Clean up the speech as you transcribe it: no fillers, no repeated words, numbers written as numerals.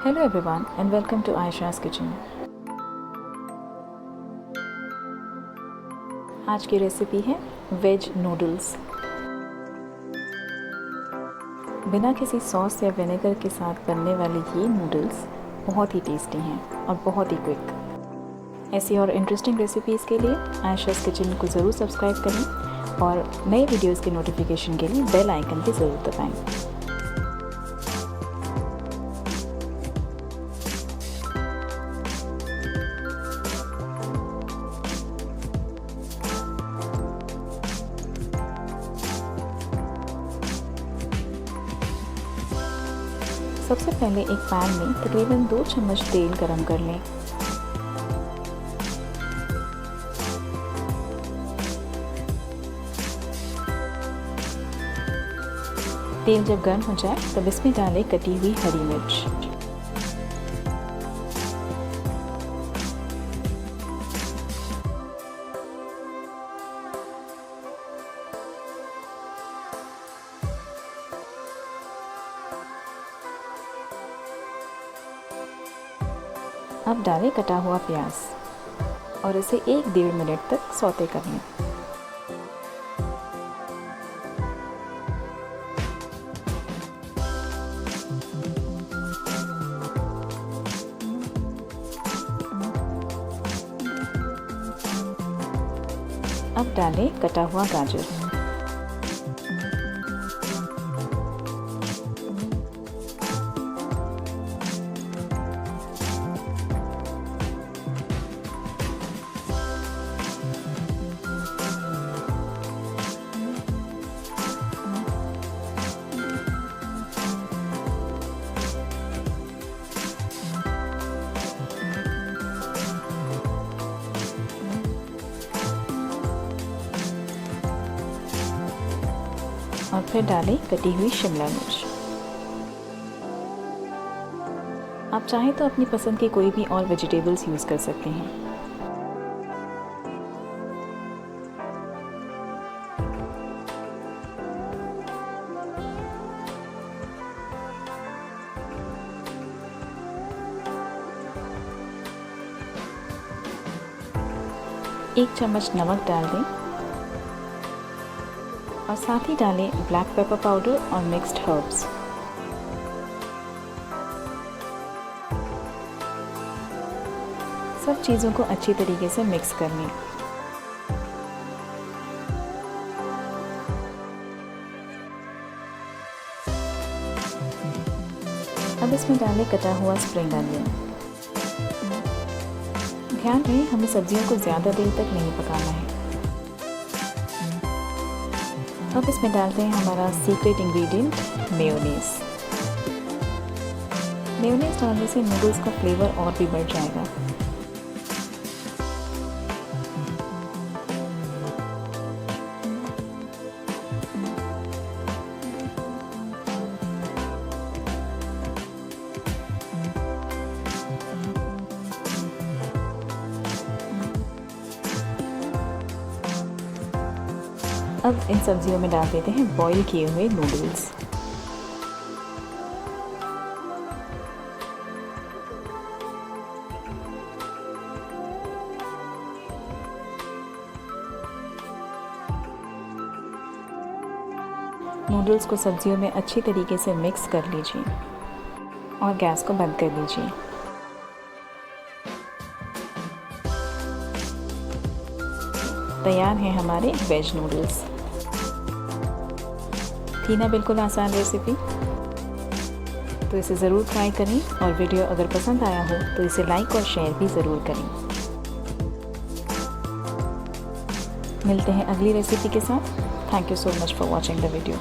Hello everyone and welcome to Aisha's Kitchen। आज की recipe है वेज नूडल्स। बिना किसी सॉस या विनेगर के साथ बनने वाले ये नूडल्स बहुत ही टेस्टी हैं और बहुत ही क्विक। ऐसी और इंटरेस्टिंग रेसिपीज़ के लिए आयशा's किचन को ज़रूर सब्सक्राइब करें और नए वीडियोस के नोटिफिकेशन के लिए बेल आइकन भी ज़रूर दबाएं। सबसे पहले एक पैन में तकरीबन 2 चम्मच तेल गरम कर लें। तेल जब गर्म हो जाए तब इसमें डालें कटी हुई हरी मिर्च। अब डालें कटा हुआ प्याज और इसे 1-1.5 मिनट तक सौते कर लें। अब डालें कटा हुआ गाजर। और फिर डालें कटी हुई शिमला मिर्च। आप चाहें तो अपनी पसंद की कोई भी और वेजिटेबल्स यूज़ कर सकते हैं। एक चम्मच नमक डाल दें और साथ ही डालें ब्लैक पेपर पाउडर और मिक्स्ड हर्ब्स। सब चीज़ों को अच्छी तरीके से मिक्स कर लें। अब इसमें डालें कटा हुआ स्प्रिंग अनियन। ध्यान रहे हमें सब्जियों को ज़्यादा देर तक नहीं पकाना है। अब इसमें डालते हैं हमारा सीक्रेट इंग्रेडिएंट मेयोनेज़। मेयोनेज़ डालने से नूडल्स का फ्लेवर और भी बढ़ जाएगा। अब इन सब्जियों में डाल देते हैं बॉईल किए हुए नूडल्स। नूडल्स को सब्जियों में अच्छी तरीके से मिक्स कर लीजिए और गैस को बंद कर दीजिए। तैयार हैं हमारे वेज नूडल्स। थी ना बिल्कुल आसान रेसिपी? तो इसे ज़रूर ट्राई करें और वीडियो अगर पसंद आया हो तो इसे लाइक और शेयर भी ज़रूर करें। मिलते हैं अगली रेसिपी के साथ। Thank you so much for watching the video.